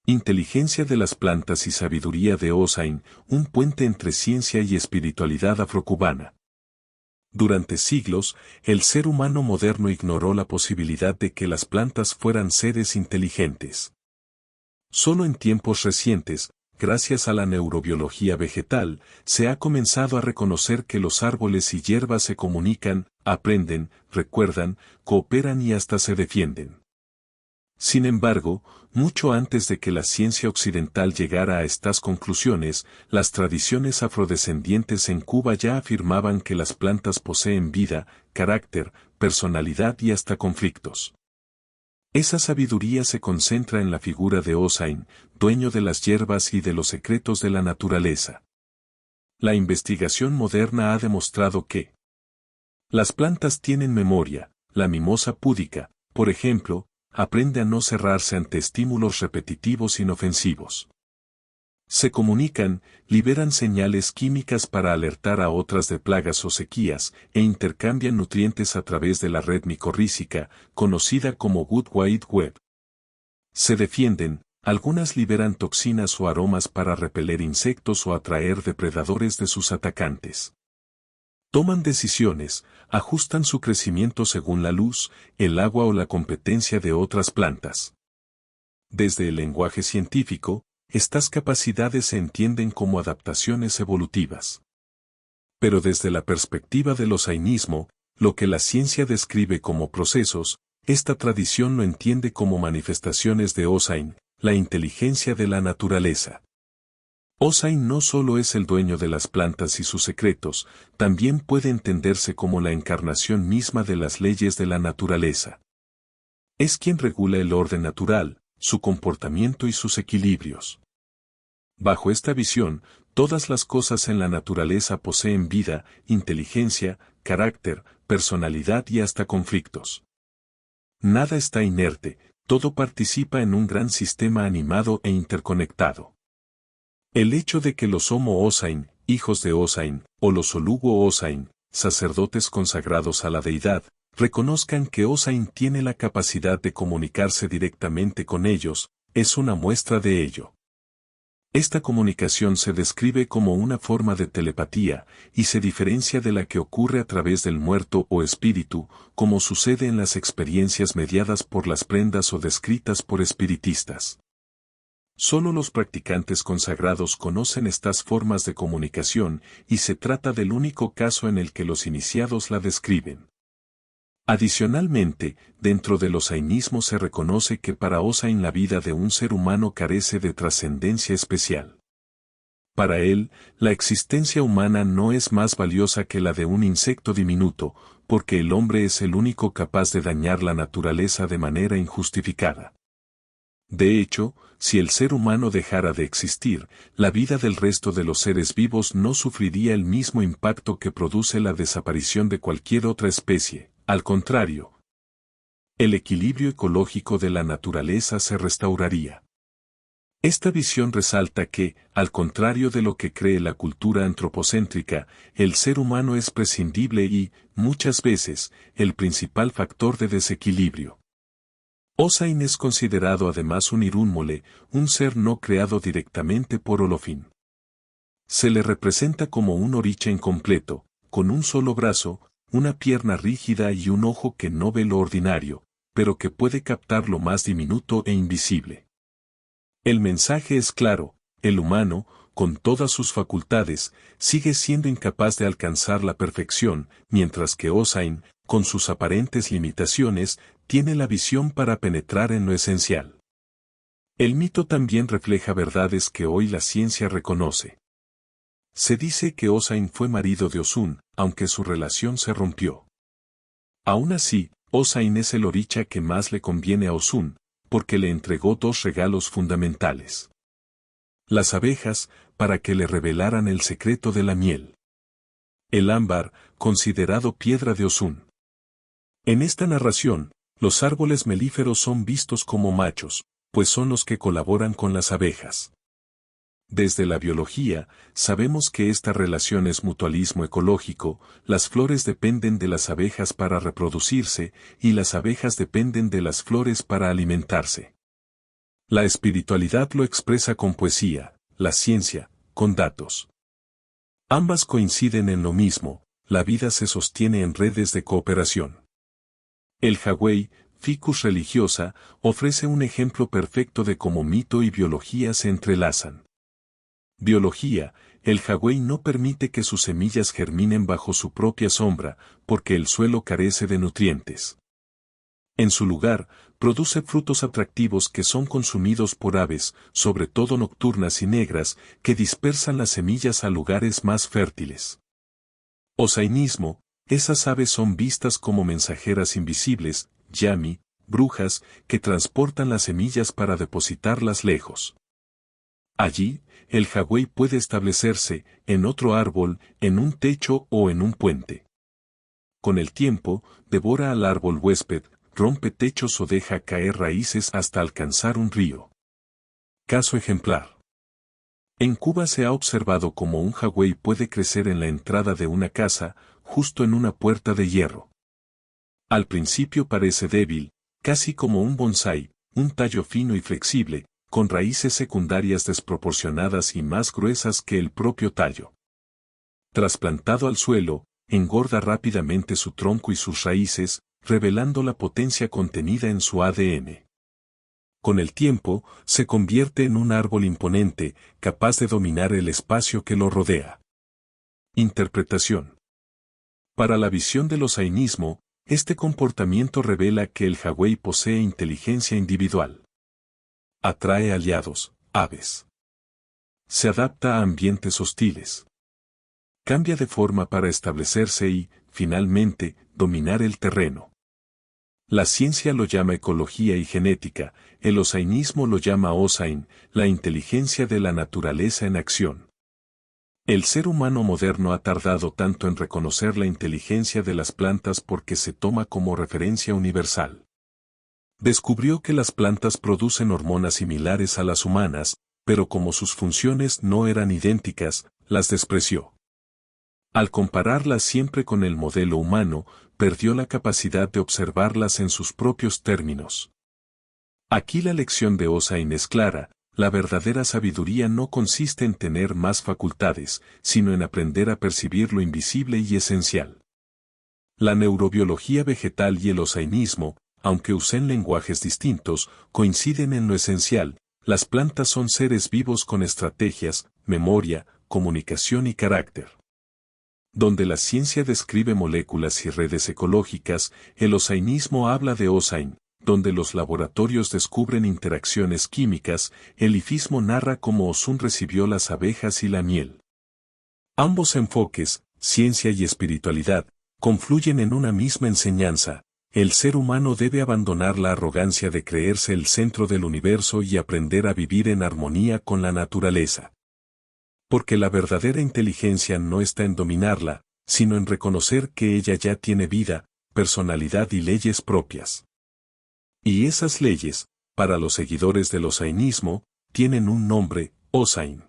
Inteligencia de las plantas y sabiduría de Hossein, un puente entre ciencia y espiritualidad afrocubana. Durante siglos, el ser humano moderno ignoró la posibilidad de que las plantas fueran seres inteligentes. Solo en tiempos recientes, gracias a la neurobiología vegetal, se ha comenzado a reconocer que los árboles y hierbas se comunican, aprenden, recuerdan, cooperan y hasta se defienden. Sin embargo, mucho antes de que la ciencia occidental llegara a estas conclusiones, las tradiciones afrodescendientes en Cuba ya afirmaban que las plantas poseen vida, carácter, personalidad y hasta conflictos. Esa sabiduría se concentra en la figura de Hossein, dueño de las hierbas y de los secretos de la naturaleza. La investigación moderna ha demostrado que las plantas tienen memoria. La mimosa púdica, por ejemplo, aprende a no cerrarse ante estímulos repetitivos inofensivos. Se comunican, liberan señales químicas para alertar a otras de plagas o sequías, e intercambian nutrientes a través de la red micorrícica, conocida como Good Wide Web. Se defienden, algunas liberan toxinas o aromas para repeler insectos o atraer depredadores de sus atacantes. Toman decisiones, ajustan su crecimiento según la luz, el agua o la competencia de otras plantas. Desde el lenguaje científico, estas capacidades se entienden como adaptaciones evolutivas. Pero desde la perspectiva del hossainismo, lo que la ciencia describe como procesos, esta tradición lo entiende como manifestaciones de Hossein, la inteligencia de la naturaleza. Hossein no solo es el dueño de las plantas y sus secretos, también puede entenderse como la encarnación misma de las leyes de la naturaleza. Es quien regula el orden natural, su comportamiento y sus equilibrios. Bajo esta visión, todas las cosas en la naturaleza poseen vida, inteligencia, carácter, personalidad y hasta conflictos. Nada está inerte, todo participa en un gran sistema animado e interconectado. El hecho de que los Homo Hossein, hijos de Hossein, o los Olugo Hossein, sacerdotes consagrados a la deidad, reconozcan que Hossein tiene la capacidad de comunicarse directamente con ellos, es una muestra de ello. Esta comunicación se describe como una forma de telepatía, y se diferencia de la que ocurre a través del muerto o espíritu, como sucede en las experiencias mediadas por las prendas o descritas por espiritistas. Solo los practicantes consagrados conocen estas formas de comunicación, y se trata del único caso en el que los iniciados la describen. Adicionalmente, dentro del hossainismo se reconoce que para Hossein la vida de un ser humano carece de trascendencia especial. Para él, la existencia humana no es más valiosa que la de un insecto diminuto, porque el hombre es el único capaz de dañar la naturaleza de manera injustificada. De hecho, si el ser humano dejara de existir, la vida del resto de los seres vivos no sufriría el mismo impacto que produce la desaparición de cualquier otra especie, al contrario. El equilibrio ecológico de la naturaleza se restauraría. Esta visión resalta que, al contrario de lo que cree la cultura antropocéntrica, el ser humano es prescindible y, muchas veces, el principal factor de desequilibrio. Hossein es considerado además un irúnmole, un ser no creado directamente por Olofin. Se le representa como un oricha incompleto, con un solo brazo, una pierna rígida y un ojo que no ve lo ordinario, pero que puede captar lo más diminuto e invisible. El mensaje es claro: el humano, con todas sus facultades, sigue siendo incapaz de alcanzar la perfección, mientras que Hossein, con sus aparentes limitaciones, tiene la visión para penetrar en lo esencial. El mito también refleja verdades que hoy la ciencia reconoce. Se dice que Hossein fue marido de Osun, aunque su relación se rompió. Aún así, Hossein es el oricha que más le conviene a Osun, porque le entregó dos regalos fundamentales. Las abejas, para que le revelaran el secreto de la miel. El ámbar, considerado piedra de Osun. En esta narración, los árboles melíferos son vistos como machos, pues son los que colaboran con las abejas. Desde la biología, sabemos que esta relación es mutualismo ecológico, las flores dependen de las abejas para reproducirse, y las abejas dependen de las flores para alimentarse. La espiritualidad lo expresa con poesía, la ciencia, con datos. Ambas coinciden en lo mismo, la vida se sostiene en redes de cooperación. El Hawei, ficus religiosa, ofrece un ejemplo perfecto de cómo mito y biología se entrelazan. Biología, el Hawei no permite que sus semillas germinen bajo su propia sombra, porque el suelo carece de nutrientes. En su lugar, produce frutos atractivos que son consumidos por aves, sobre todo nocturnas y negras, que dispersan las semillas a lugares más fértiles. Osainismo, esas aves son vistas como mensajeras invisibles, yami, brujas, que transportan las semillas para depositarlas lejos. Allí, el Hawei puede establecerse, en otro árbol, en un techo o en un puente. Con el tiempo, devora al árbol huésped, rompe techos o deja caer raíces hasta alcanzar un río. Caso ejemplar. En Cuba se ha observado cómo un Hawei puede crecer en la entrada de una casa, justo en una puerta de hierro. Al principio parece débil, casi como un bonsái, un tallo fino y flexible, con raíces secundarias desproporcionadas y más gruesas que el propio tallo. Trasplantado al suelo, engorda rápidamente su tronco y sus raíces, revelando la potencia contenida en su ADN. Con el tiempo, se convierte en un árbol imponente, capaz de dominar el espacio que lo rodea. Interpretación. Para la visión del osainismo, este comportamiento revela que el Hawei posee inteligencia individual. Atrae aliados, aves. Se adapta a ambientes hostiles. Cambia de forma para establecerse y, finalmente, dominar el terreno. La ciencia lo llama ecología y genética, el osainismo lo llama osain, la inteligencia de la naturaleza en acción. El ser humano moderno ha tardado tanto en reconocer la inteligencia de las plantas porque se toma como referencia universal. Descubrió que las plantas producen hormonas similares a las humanas, pero como sus funciones no eran idénticas, las despreció. Al compararlas siempre con el modelo humano, perdió la capacidad de observarlas en sus propios términos. Aquí la lección de Osain es clara, la verdadera sabiduría no consiste en tener más facultades, sino en aprender a percibir lo invisible y esencial. La neurobiología vegetal y el osainismo, aunque usen lenguajes distintos, coinciden en lo esencial, las plantas son seres vivos con estrategias, memoria, comunicación y carácter. Donde la ciencia describe moléculas y redes ecológicas, el osainismo habla de osain, donde los laboratorios descubren interacciones químicas, el ifismo narra cómo Osun recibió las abejas y la miel. Ambos enfoques, ciencia y espiritualidad, confluyen en una misma enseñanza: el ser humano debe abandonar la arrogancia de creerse el centro del universo y aprender a vivir en armonía con la naturaleza. Porque la verdadera inteligencia no está en dominarla, sino en reconocer que ella ya tiene vida, personalidad y leyes propias. Y esas leyes, para los seguidores del osainismo, tienen un nombre: Osain.